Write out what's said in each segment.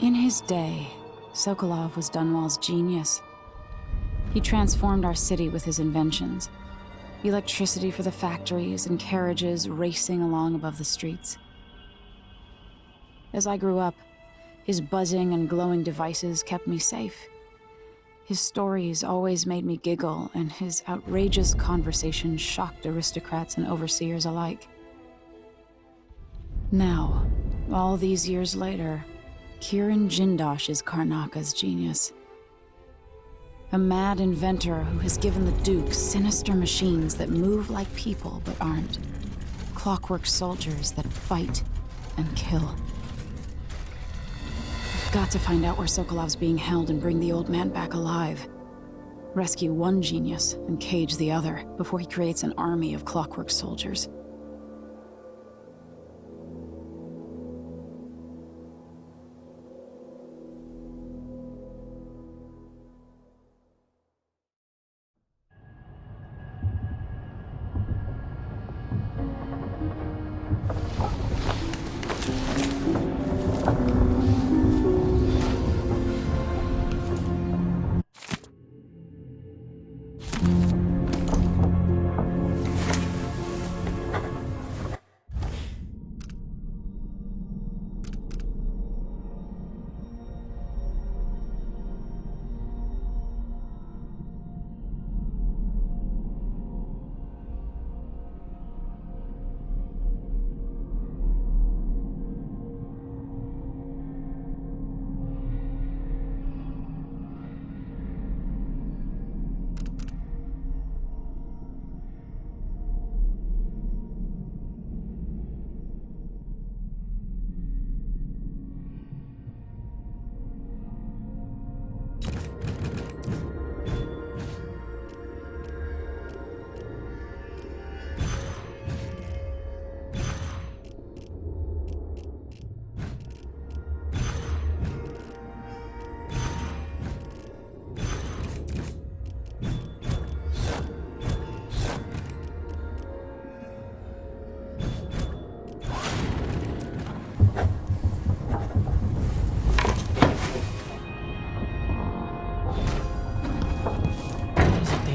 In his day, Sokolov was Dunwall's genius. He transformed our city with his inventions. Electricity for the factories and carriages racing along above the streets. As I grew up, his buzzing and glowing devices kept me safe. His stories always made me giggle, and his outrageous conversations shocked aristocrats and overseers alike. Now, all these years later, Kirin Jindosh is Karnaca's genius. A mad inventor who has given the Duke sinister machines that move like people but aren't. Clockwork soldiers that fight and kill. I've got to find out where Sokolov's being held and bring the old man back alive. Rescue one genius and cage the other before he creates an army of clockwork soldiers.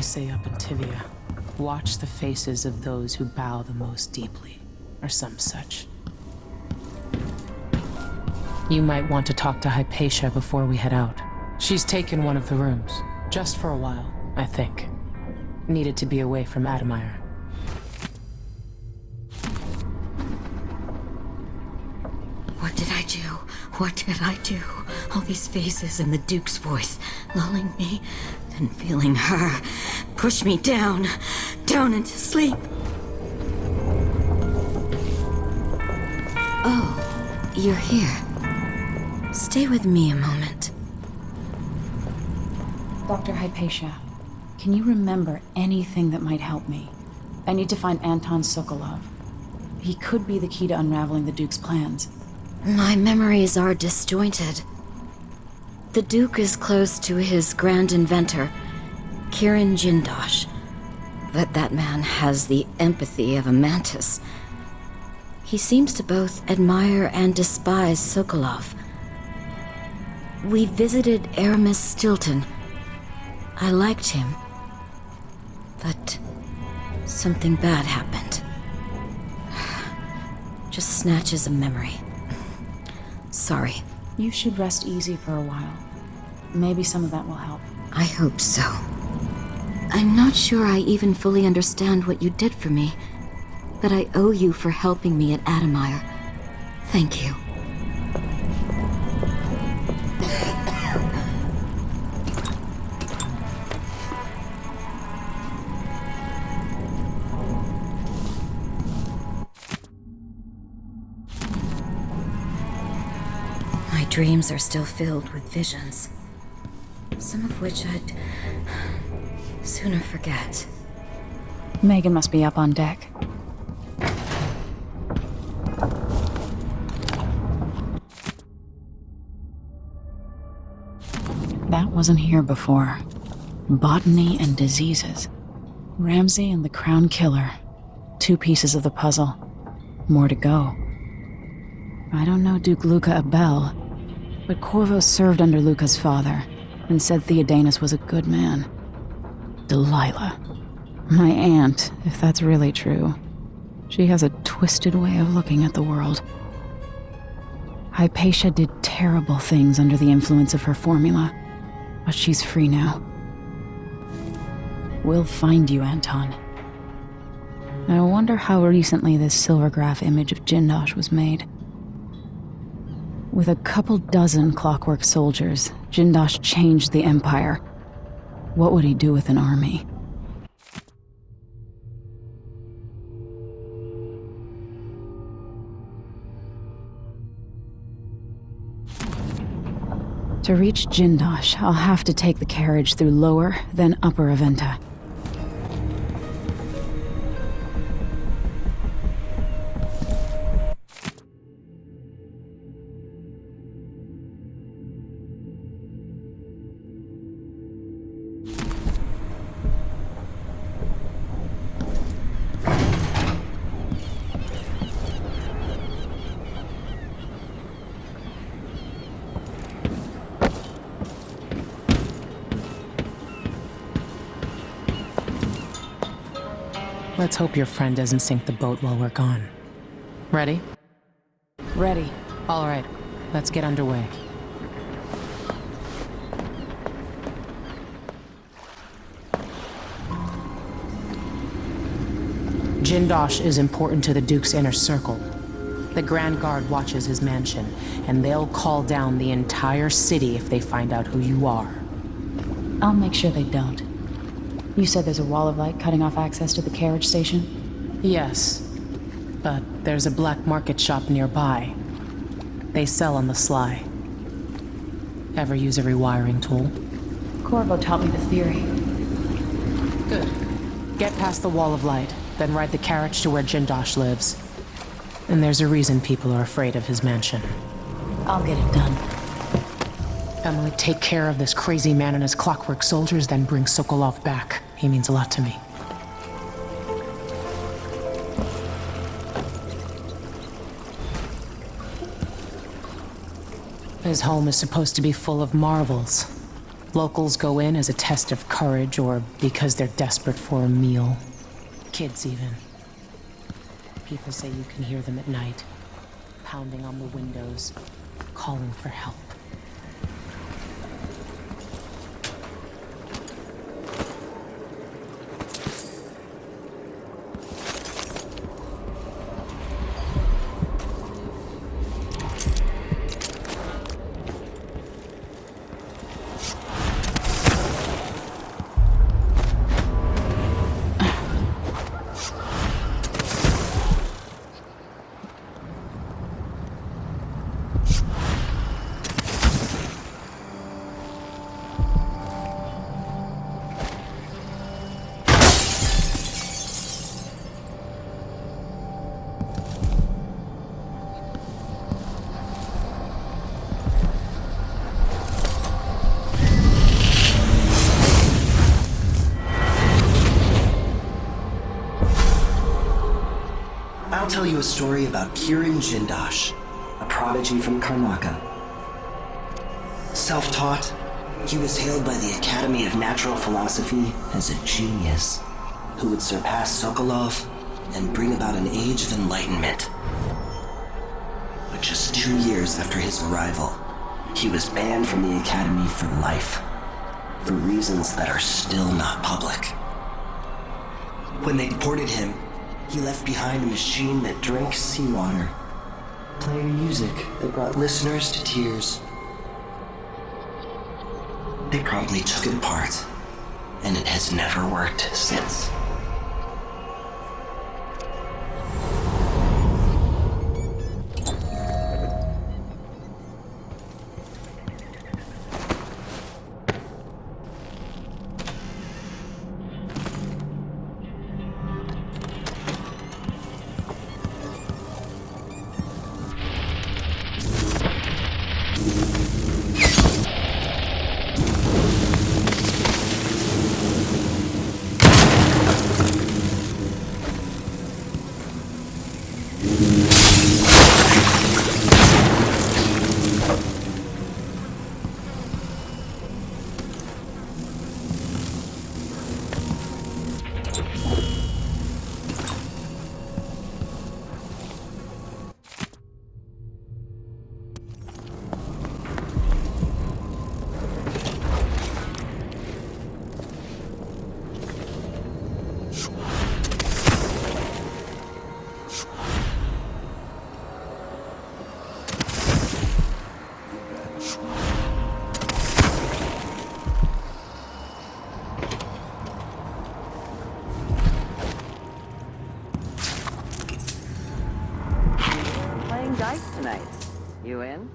Say up in Tivia, watch the faces of those who bow the most deeply, or some such. You might want to talk to Hypatia before we head out. She's taken one of the rooms, just for a while, I think. Needed to be away from Admire. What did I do? What did I do? All these faces and the Duke's voice, lulling me, then feeling her push me down into sleep. Oh, you're here. Stay with me a moment. Dr. Hypatia, can you remember anything that might help me? I need to find Anton Sokolov. He could be the key to unraveling the Duke's plans. My memories are disjointed. The Duke is close to his grand inventor, Kirin Jindosh. But that man has the empathy of a mantis. He seems to both admire and despise Sokolov. We visited Aramis Stilton. I liked him. But something bad happened. Just snatches of memory. Sorry. You should rest easy for a while. Maybe some of that will help. I hope so. I'm not sure I even fully understand what you did for me, but I owe you for helping me at Admire. Thank you. My dreams are still filled with visions, some of which I'd sooner forget. Meagan must be up on deck. That wasn't here before. Botany and diseases. Ramsay and the Crown Killer. 2 pieces of the puzzle. More to go. I don't know Duke Luca Abele, But Corvo served under Luca's father, and said Theodanis was a good man. Delilah. My aunt, if that's really true. She has a twisted way of looking at the world. Hypatia did terrible things under the influence of her formula, but she's free now. We'll find you, Anton. I wonder how recently this silvergraph image of Jindosh was made. With a couple dozen clockwork soldiers, Jindosh changed the Empire. What would he do with an army? To reach Jindosh, I'll have to take the carriage through Lower, then Upper Aventa. Let's hope your friend doesn't sink the boat while we're gone. Ready? Ready. All right, let's get underway. Jindosh is important to the Duke's inner circle. The Grand Guard watches his mansion, and they'll call down the entire city if they find out who you are. I'll make sure they don't. You said there's a wall of light cutting off access to the carriage station? Yes, but there's a black market shop nearby. They sell on the sly. Ever use a rewiring tool? Corvo taught me the theory. Good. Get past the wall of light, then ride the carriage to where Jindosh lives. And there's a reason people are afraid of his mansion. I'll get it done. Emily, take care of this crazy man and his clockwork soldiers, then bring Sokolov back. He means a lot to me. His home is supposed to be full of marvels. Locals go in as a test of courage or because they're desperate for a meal. Kids, even. People say you can hear them at night, pounding on the windows, calling for help. I'll tell you a story about Kirin Jindosh, a prodigy from Karnaca. Self-taught, he was hailed by the Academy of Natural Philosophy as a genius who would surpass Sokolov and bring about an age of enlightenment. But just 2 years after his arrival, he was banned from the Academy for life, for reasons that are still not public. When they deported him, he left behind a machine that drank seawater, playing music that brought listeners to tears. They promptly took it apart, and it has never worked since. You in?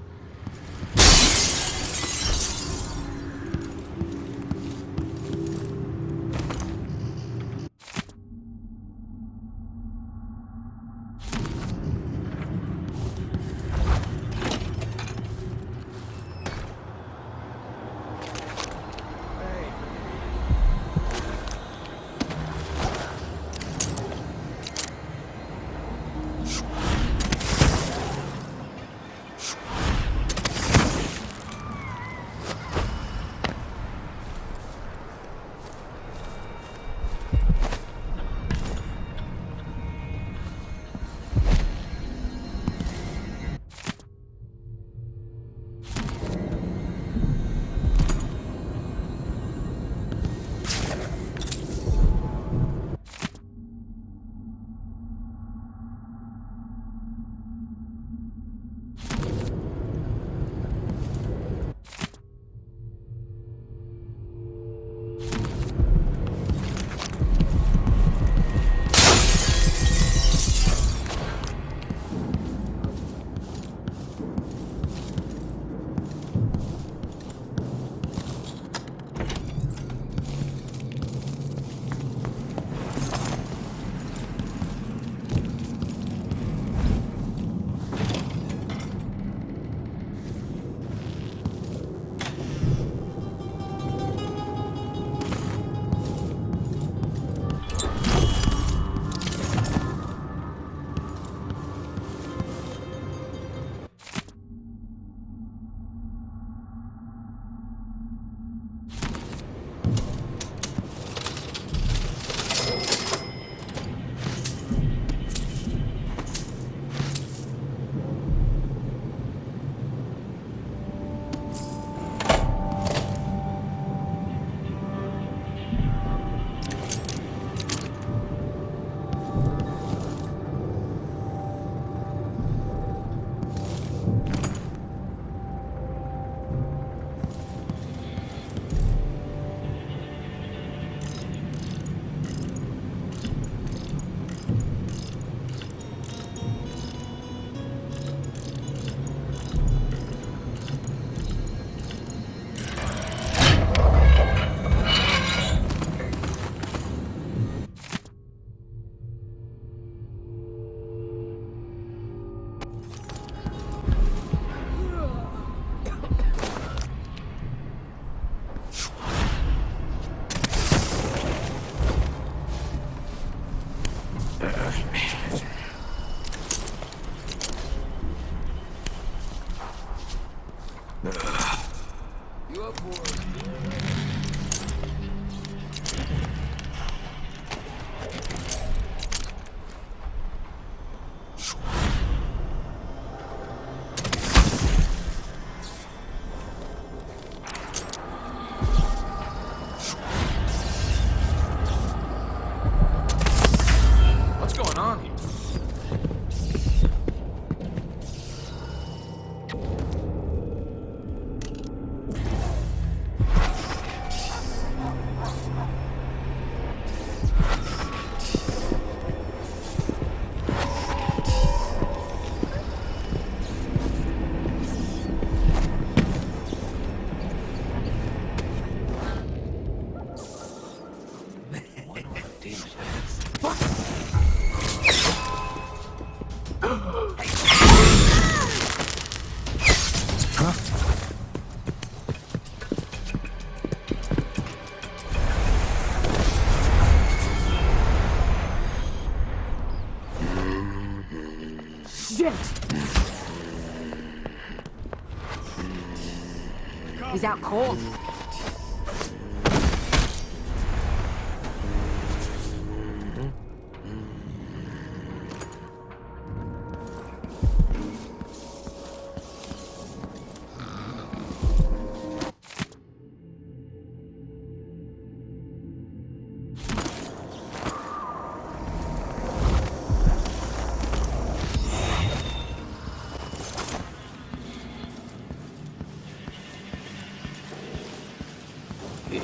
He's out cold.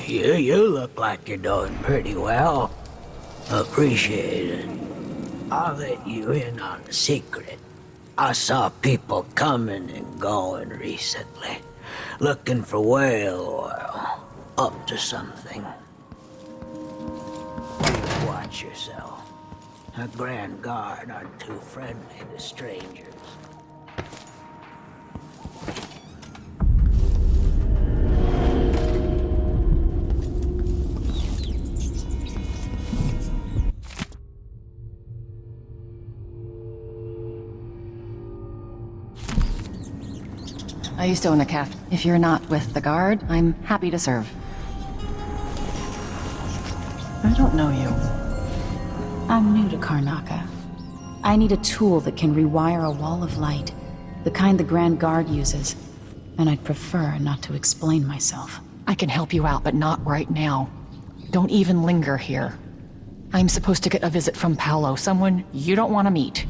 You look like you're doing pretty well. Appreciate it. I'll let you in on the secret. I saw people coming and going recently, looking for whale oil, up to something. You watch yourself. A Grand Guard aren't too friendly to strangers. I used to own a cafe. If you're not with the guard, I'm happy to serve. I don't know you. I'm new to Karnaca. I need a tool that can rewire a wall of light, the kind the Grand Guard uses, and I'd prefer not to explain myself. I can help you out, but not right now. Don't even linger here. I'm supposed to get a visit from Paolo, someone you don't want to meet.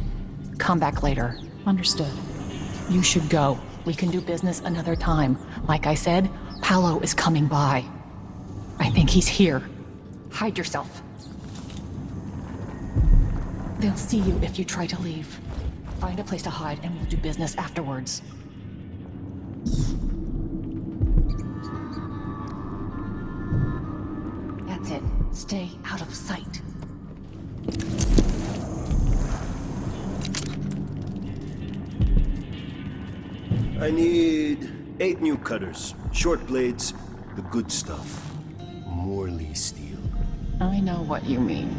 Come back later. Understood. You should go. We can do business another time. Like I said, Paolo is coming by. I think he's here. Hide yourself. They'll see you if you try to leave. Find a place to hide and we'll do business afterwards. That's it. Stay out of sight. I need 8 new cutters, short blades, the good stuff. Morley steel. I know what you mean.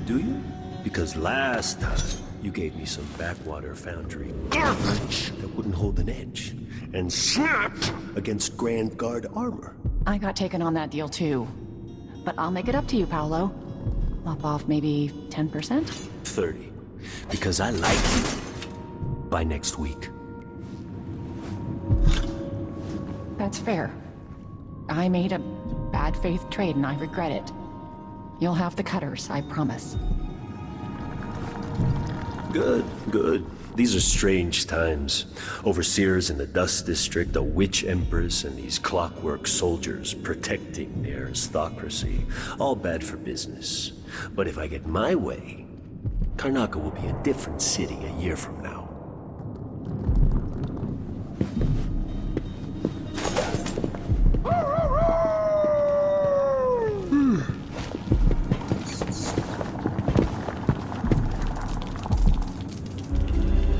Do you? Because last time, you gave me some backwater foundry garbage that wouldn't hold an edge, and snapped against Grand Guard armor. I got taken on that deal too. But I'll make it up to you, Paolo. Lop off maybe 10%? 30. Because I like you. By next week. That's fair. I made a bad faith trade and I regret it. You'll have the cutters, I promise. Good, good. These are strange times. Overseers in the Dust District, a witch Empress, and these clockwork soldiers protecting the aristocracy. All bad for business. But if I get my way, Karnaca will be a different city a year from now.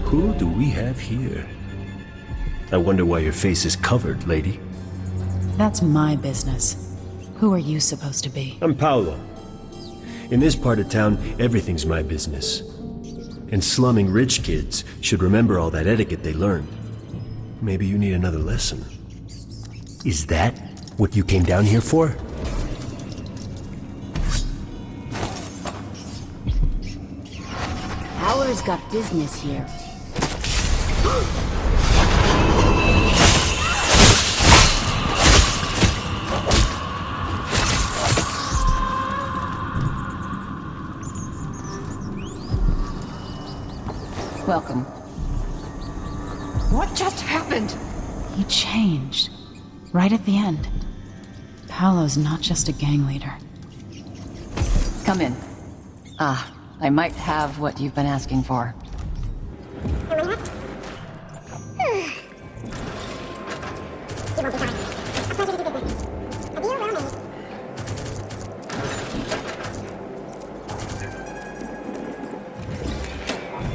Who do we have here? I wonder why your face is covered, lady. That's my business. Who are you supposed to be? I'm Paolo. In this part of town, everything's my business. And slumming rich kids should remember all that etiquette they learned. Maybe you need another lesson. Is that what you came down here for? Howard's got business here. Welcome. What just happened? He changed. Right at the end. Paolo's not just a gang leader. Come in. I might have what you've been asking for.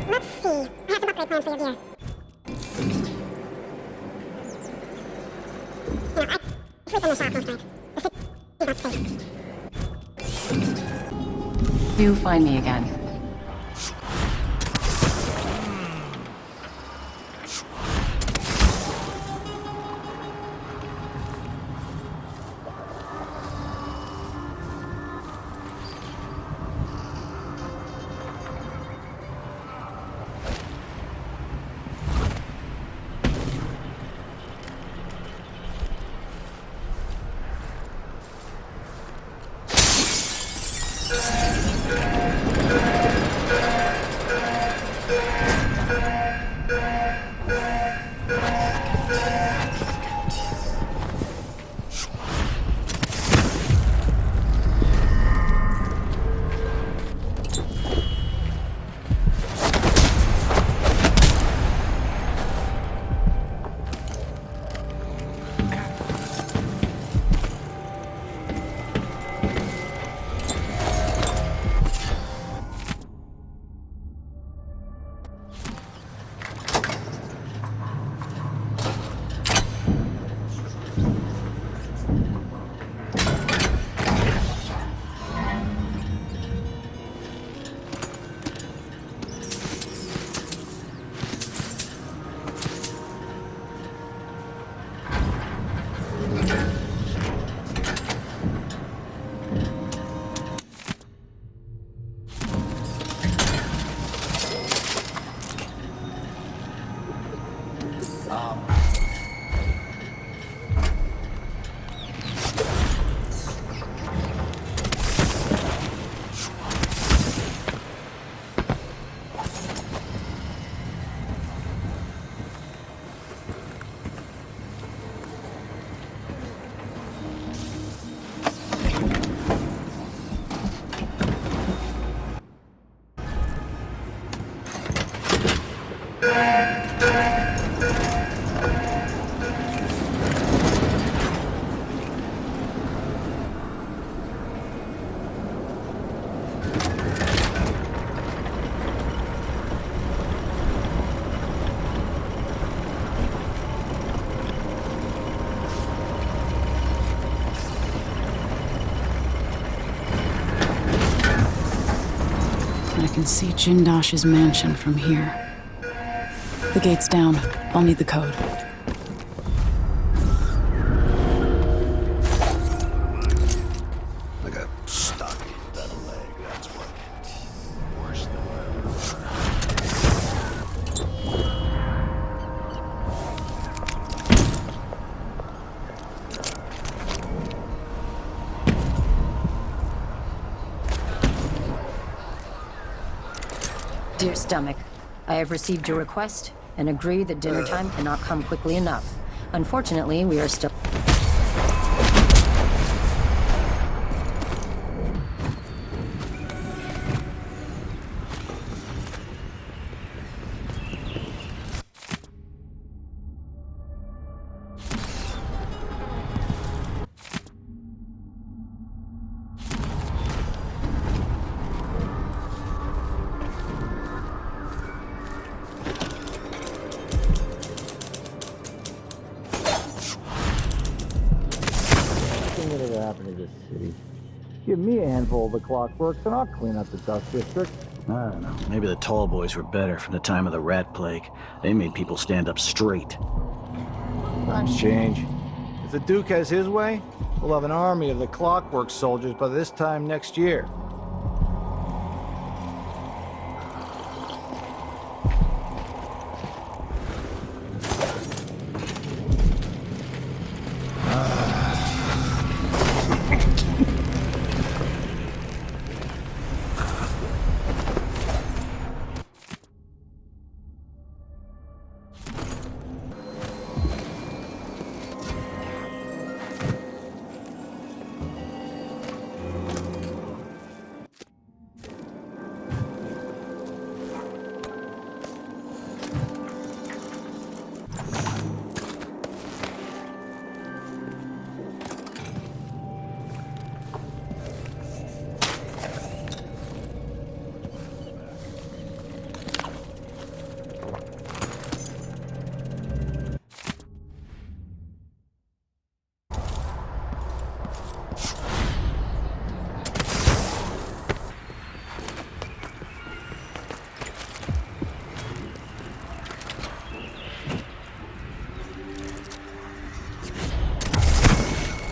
Let's see. I have some upgrade plans for your gear. You know, I sleep in the shop most nights. The city is not safe. Do find me again. I can see Jindosh's mansion from here. The gate's down. I'll need the code. I got stuck with that leg, that's what. Worse than Dear Stomach, I have received your request and agree that dinner time cannot come quickly enough. Unfortunately, we are still... Whatever happened to this city? Give me a handful of the clockworks and I'll clean up the dust district. I don't know. Maybe the tall boys were better from the time of the rat plague. They made people stand up straight. Times change. If the Duke has his way, we'll have an army of the clockwork soldiers by this time next year.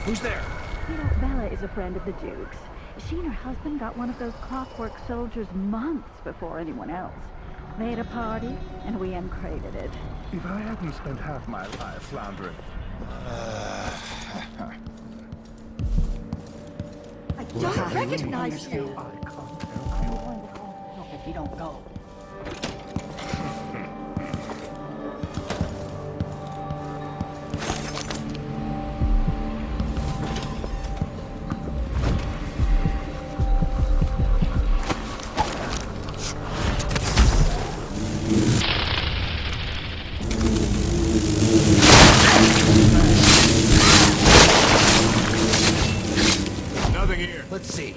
Who's there? You know, Bella is a friend of the Duke's. She and her husband got one of those clockwork soldiers months before anyone else. They had a party, and we uncrated it. If I hadn't spent half my life floundering... I don't recognize you! I'm going to call help if you don't go. Nothing here. Let's see.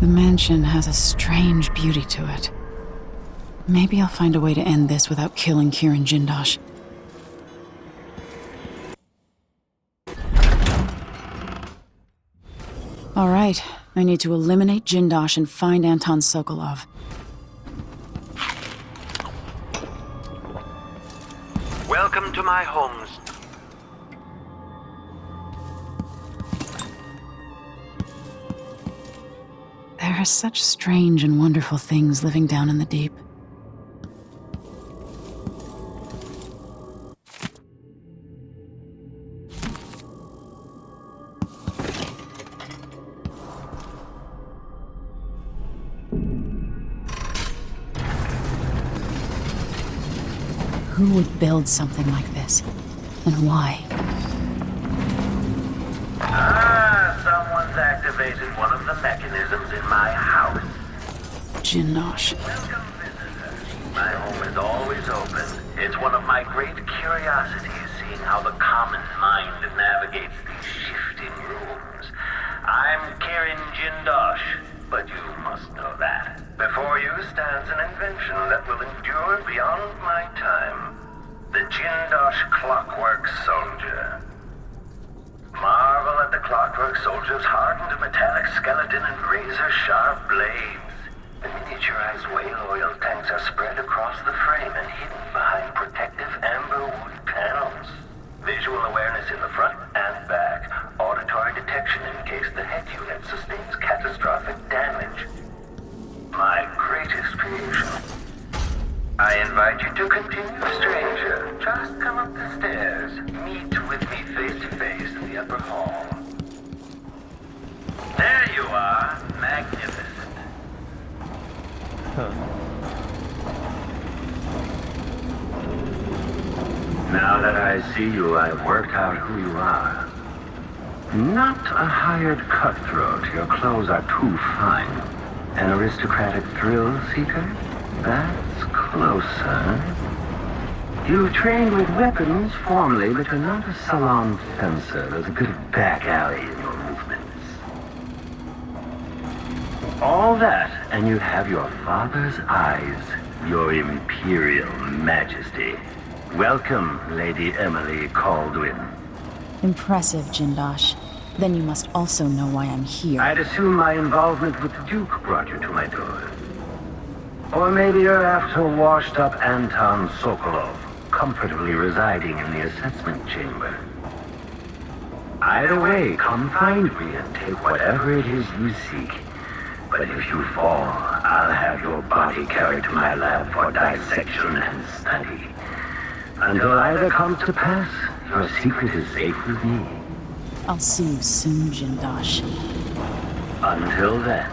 The mansion has a strange beauty to it. Maybe I'll find a way to end this without killing Kieran Jindosh. All right, I need to eliminate Jindosh and find Anton Sokolov. Welcome to my homes. There are such strange and wonderful things living down in the deep. Who would build something like this? And why? Someone's activated one of the mechanisms in my house. Jindosh. Welcome, visitor. My home is always open. It's one of my great curiosities, seeing how the common mind navigates these shifting rooms. I'm Kieran Jindosh, but you must know that. Before you stands an invention that will endure beyond my time. The Jindosh Clockwork Soldier. Marvel at the Clockwork Soldier's hardened metallic skeleton and razor-sharp blades. The miniaturized whale oil tanks are spread across the frame and hidden behind protective amber wood panels. Visual awareness in the front and back. Auditory detection in case the head unit sustains catastrophic damage. My greatest creation. I invite you to continue, stranger. Just come up the stairs. Meet with me face to face in the upper hall. There you are. Magnificent. Now that I see you, I've worked out who you are. Not a hired cutthroat. Your clothes are too fine. An aristocratic thrill seeker? That's closer. You trained with weapons formally, but you're not a salon fencer. There's a bit of back alley in your movements. All that, and you have your father's eyes, your imperial majesty. Welcome, Lady Emily Kaldwin. Impressive, Jindosh. Then you must also know why I'm here. I'd assume my involvement with the Duke brought you to my door. Or maybe you're after washed-up Anton Sokolov, comfortably residing in the assessment chamber. Either way, come find me and take whatever it is you seek. But if you fall, I'll have your body carried to my lab for dissection and study. Until either comes to pass, your secret is safe with me. I'll see you soon, Jindosh. Until then.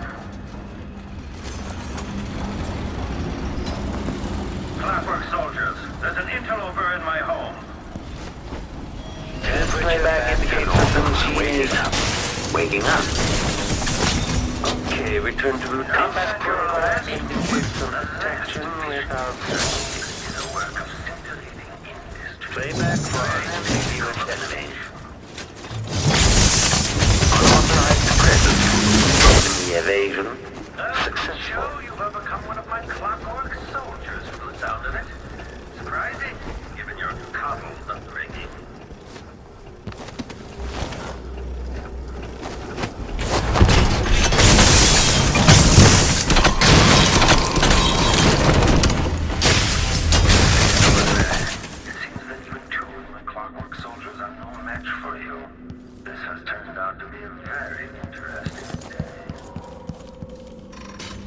Clockwork soldiers, there's an interloper in my home. Playback indicates that the machine is waking up. Okay, return to routine. Combat protocol indicates some protection without a work of scintillating industry. Playback flag continuous destination. Unauthorized presence. Broken the evasion. Successful. You've overcome one of my clockwork soldiers from the sound of it. Surprising, given your coddled upbringing.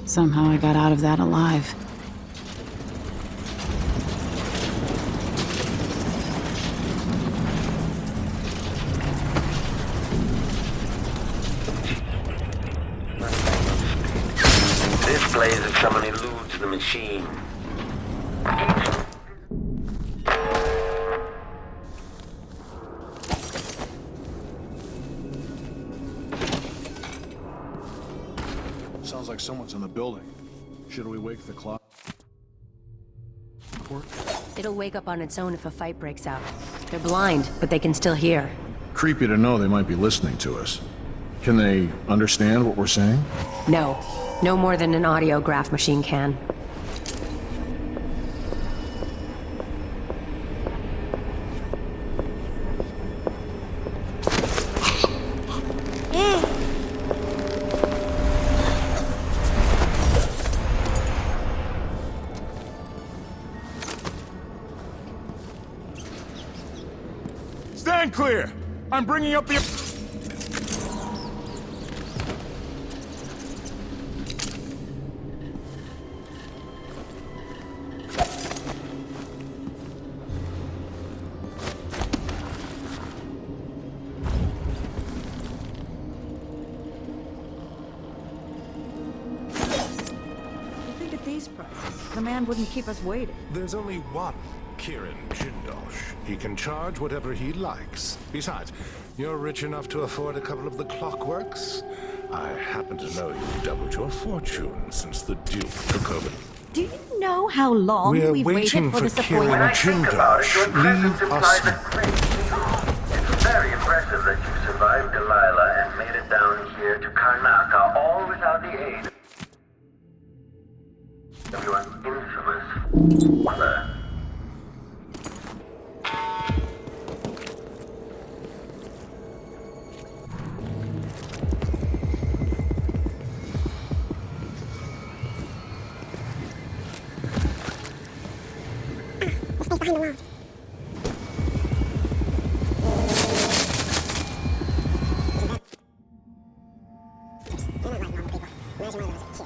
Somehow I got out of that alive. This plays if someone eludes the machine. Sounds like someone's in the building. Should we wake the clock? It'll wake up on its own if a fight breaks out. They're blind, but they can still hear. Creepy to know they might be listening to us. Can they understand what we're saying? No. No more than an audiograph machine can. Stand clear! I'm bringing up the... The man wouldn't keep us waiting. There's only one Kieran Jindosh. He can charge whatever he likes. Besides, you're rich enough to afford a couple of the clockworks. I happen to know you've doubled your fortune since the Duke took over. Do you know how long we've waited for this Kieran appointment? Jindosh. Leave us. It's very impressive that you survived Delilah and made it down here to Karnaca, all without the aid of your infamous mother. The space behind the walls.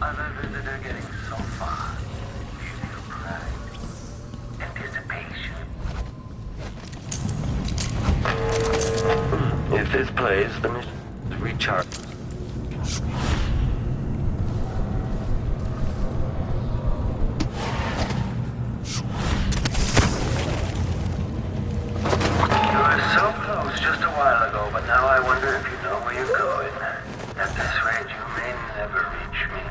Other visitor getting so far. Feel pride. Anticipation. If this plays, the mission is recharge. You were so close just a while ago, but now I wonder if you know where you're going. At this rate, you may never reach me.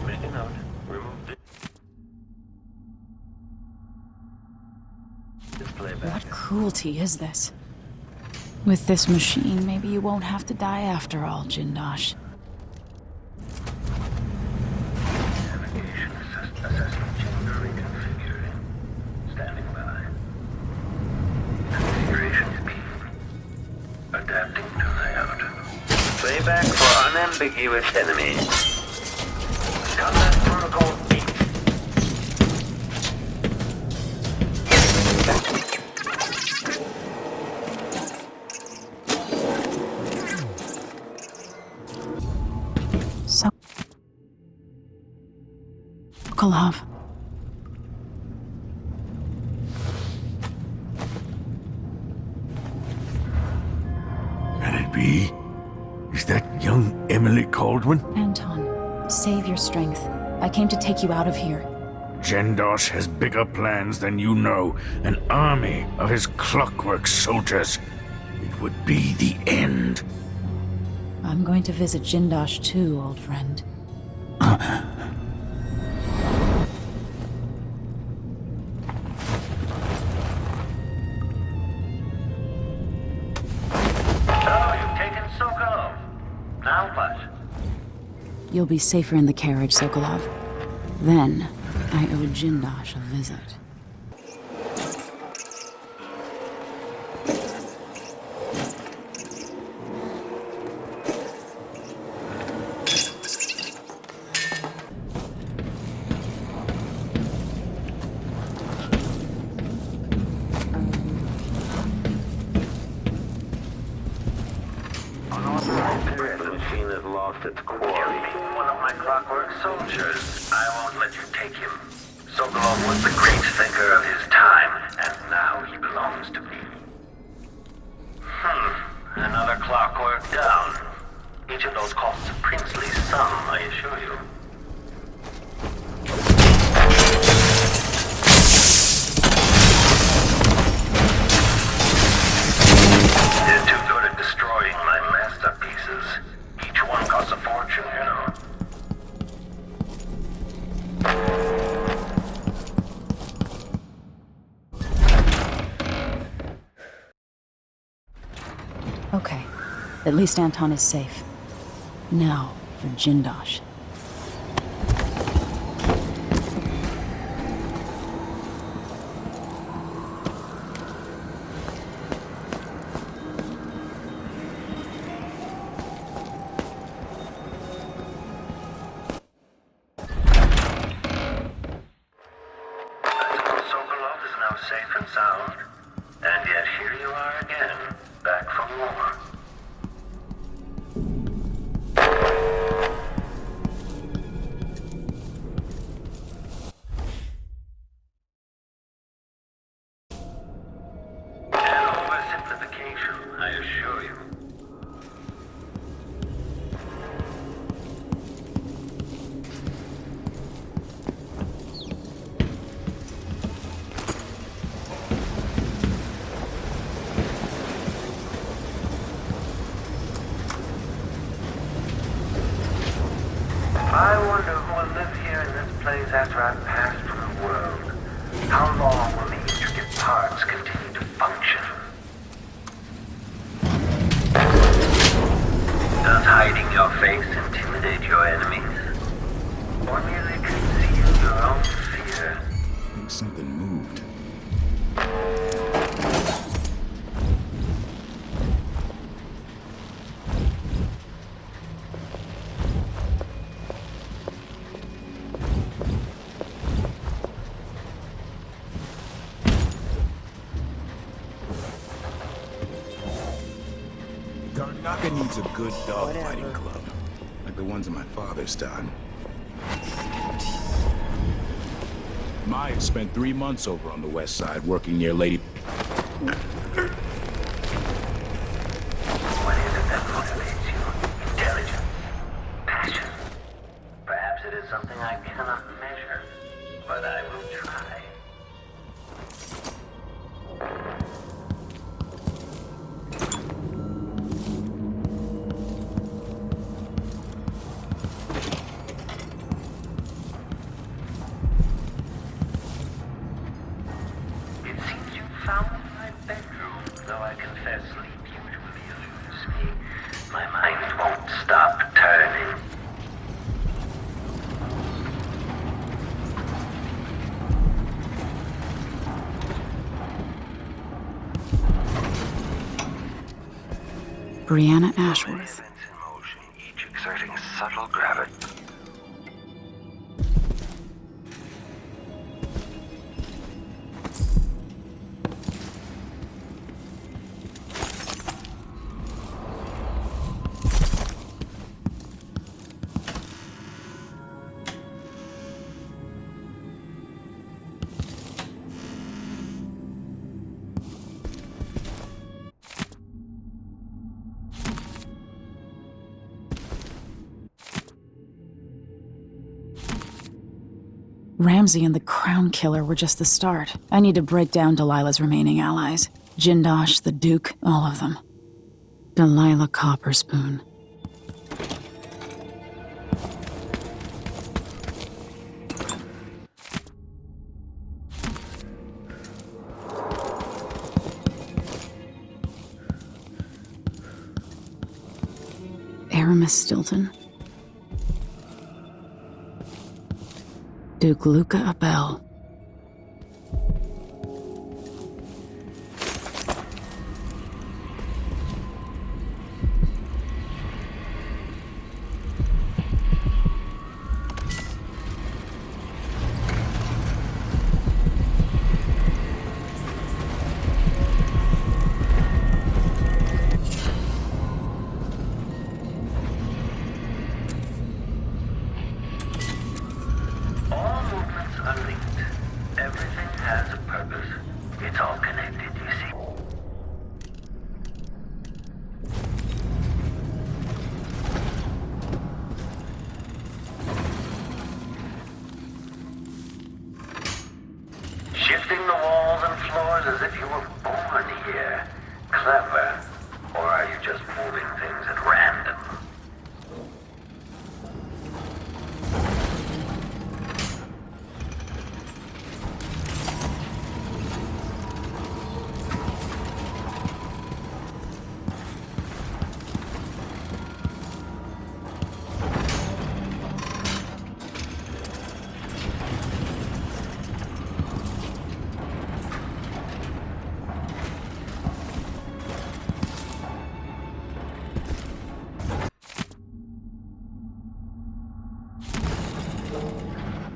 Make a note. Remove the display back. What cruelty is this? With this machine, maybe you won't have to die after all, Jindosh. Navigation assessment chamber reconfigured. Standing by. Configuration speed. Adapting to layout. Playback for unambiguous enemies. Combat protocol 8. Sokolov. Can it be? Is that young Emily Kaldwin? Anton, save your strength. I came to take you out of here. Jindosh has bigger plans than you know. An army of his clockwork soldiers. It would be the end. I'm going to visit Jindosh too, old friend. You'll be safer in the carriage, Sokolov. Then, I owe Jindosh a visit. Its quarry. One of my clockwork soldiers. I won't let you take him. Sokolov was the great thinker of his time, and now he belongs to me. Another clockwork down. Each of those costs a princely sum, I assure you. They're too good at destroying my masterpieces. Each one costs a fortune, you know. Okay. At least Anton is safe. Now, for Jindosh. Safe and sound, and yet here you are again, back for more. An oversimplification, I assure you. I wonder who will live here in this place after I've passed from the world. How long will the intricate parts continue to function? Does hiding your face intimidate your enemies? Or merely conceal your own fear? I think something moved. Karnaca needs a good dogfighting club, like the ones in my father's time. Maya spent 3 months over on the west side working near Lady... What is it that motivates you? Intelligence? Passion? Perhaps it is something I cannot measure, but I will try. Brianna Ashworth. Each exerting subtle gravity. Ramsey and the Crown Killer were just the start. I need to break down Delilah's remaining allies. Jindosh, the Duke, all of them. Delilah Copperspoon. Aramis Stilton. Duke Luca Abele. Shifting the walls and floors as if you were born here. Clever. Or are you just moving things at random?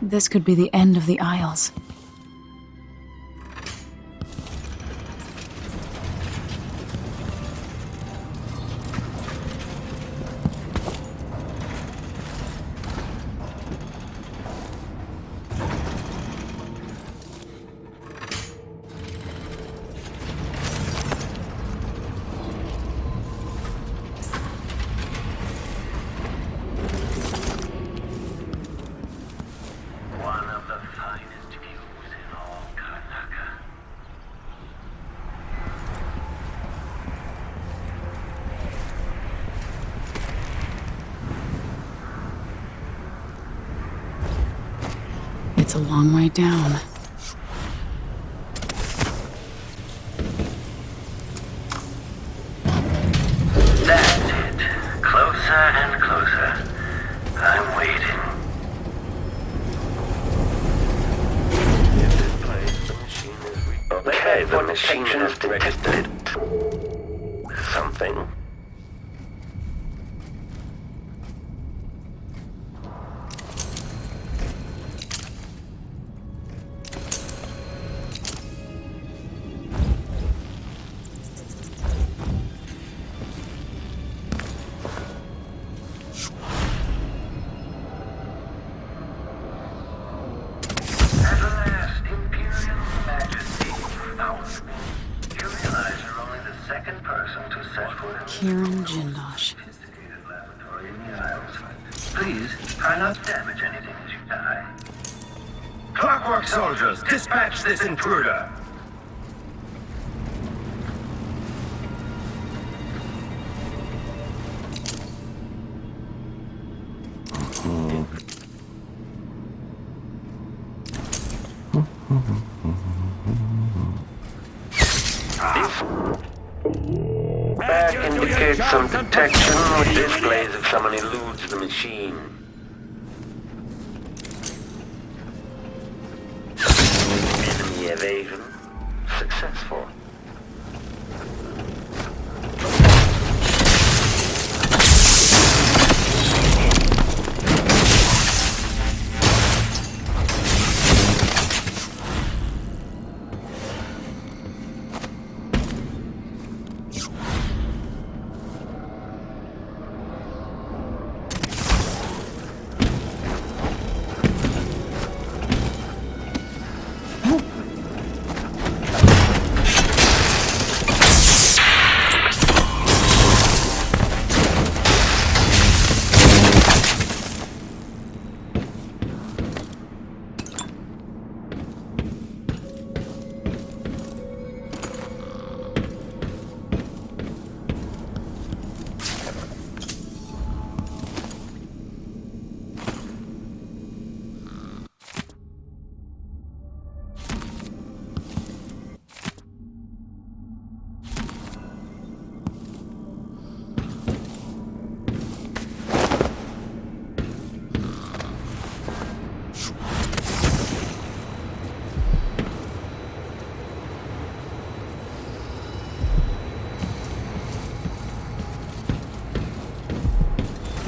This could be the end of the Isles. One of the finest views in all Karnaca. It's a long way down. That's it. Closer and closer. I'm waiting. Okay, the machine has detected something. Kieran Jindosh. Please, try not to damage anything as you die. Clockwork soldiers, dispatch this intruder! Back indicates some detection with displays if someone eludes the machine. Enemy evasion successful.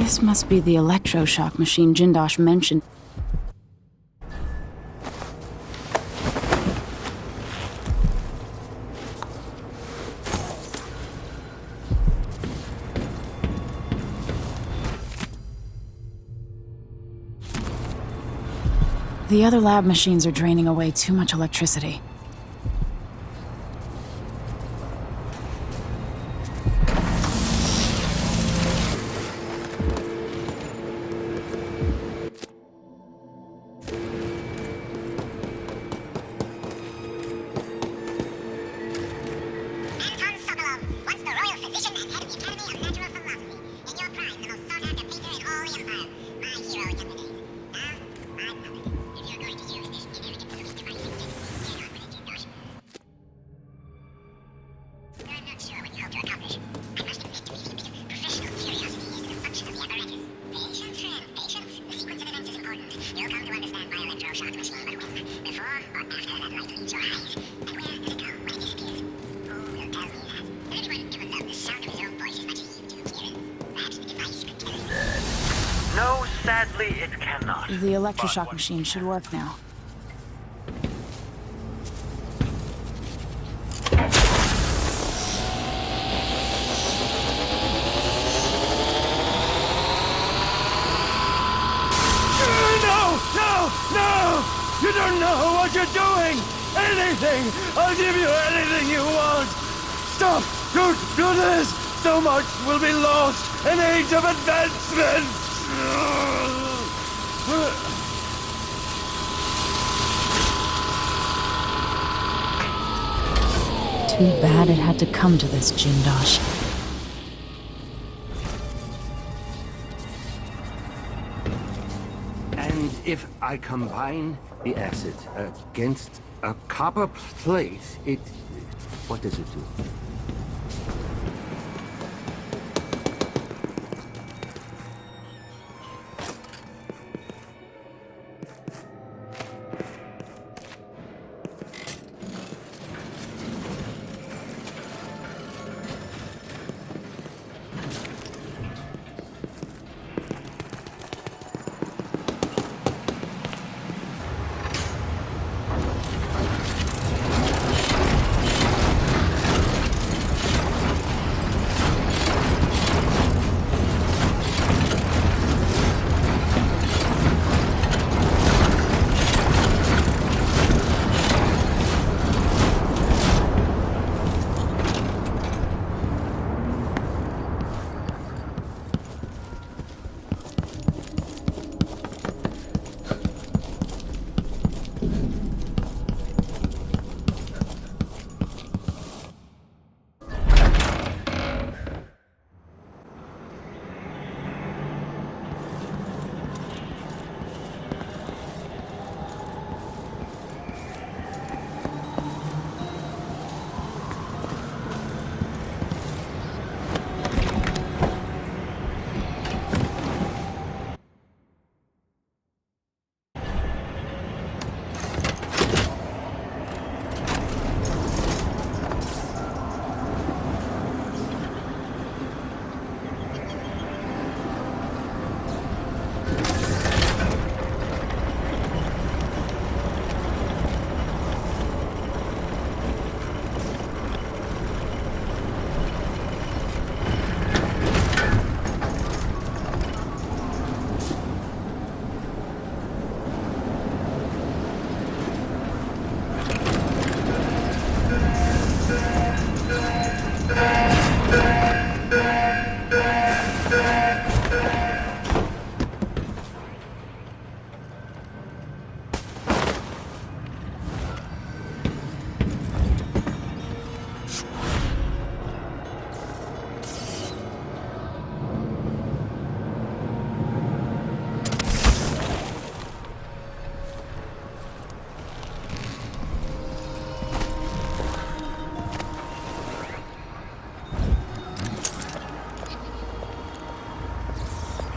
This must be the electroshock machine Jindosh mentioned. The other lab machines are draining away too much electricity. No, sadly, it cannot. The electroshock machine should work now. No! You don't know what you're doing! Anything! I'll give you anything you want! Stop! Don't do this! So much will be lost! An age of advancement! Too bad it had to come to this, Jindosh. And if I combine the acid against a copper plate, what does it do?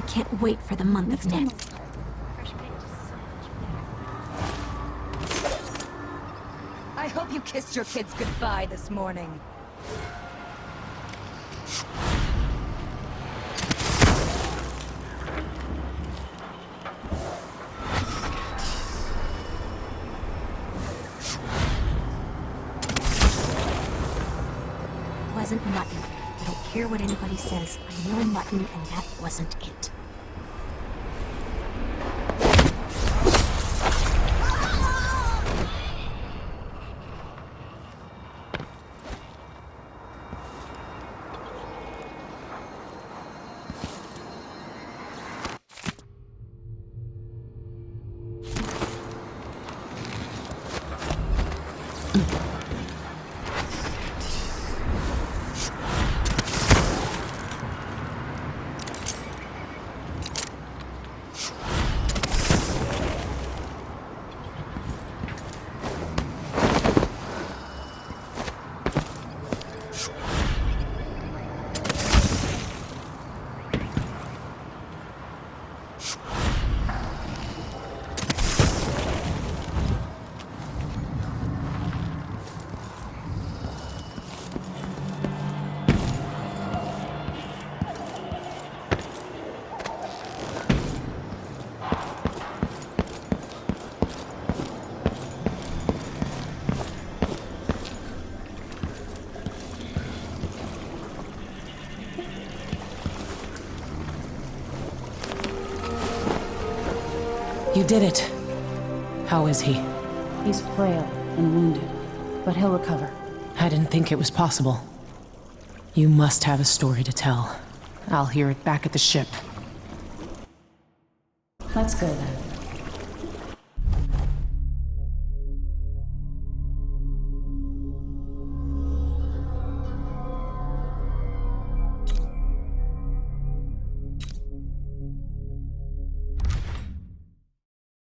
Can't wait for the month of next. I hope you kissed your kids goodbye this morning. wasn't mutton. I don't care what anybody says. I know mutton, and that wasn't it. You did it. How is he? He's frail and wounded, but he'll recover. I didn't think it was possible. You must have a story to tell. I'll hear it back at the ship. Let's go then.